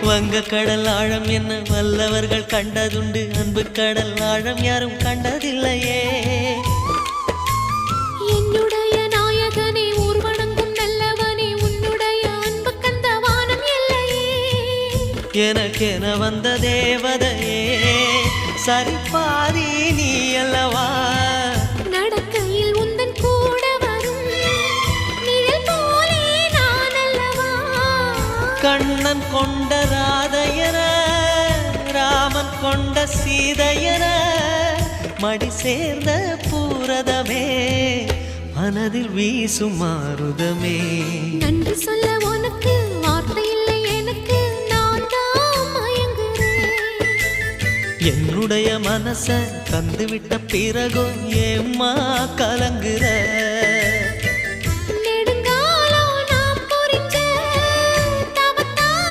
வங்க கடல் ஆழம் என்ன வல்லவர்கள் கண்டதுண்டு, அன்பு கடல் ஆழம் யாரும் கண்டதில்லையே. என்னுடைய நாயகனே ஊர்வணங்கும் நல்லவனே, உன்னுடைய அன்பு கந்த வானம் எல்லையே. எனக்கென வந்த தேவதையே சரிபாதி நீ அல்லவா. நடக்கையில் உந்தன் கூட வரும் நிழல் போலே நான் அல்லவா. கண்ணன் கொண்ட ராதையர ராமன் கொண்ட சீதையர மடி சேர்ந்த பூரதமே மனதில் வீசும் மாருதமே. நன்றி சொல்ல உனக்கு வார்த்தை இல்லை எனக்கு, நான் தான் மயங்குறேன். என்னுடைய மனச தந்துவிட்ட பிறகும் ஏம்மா கலங்குற.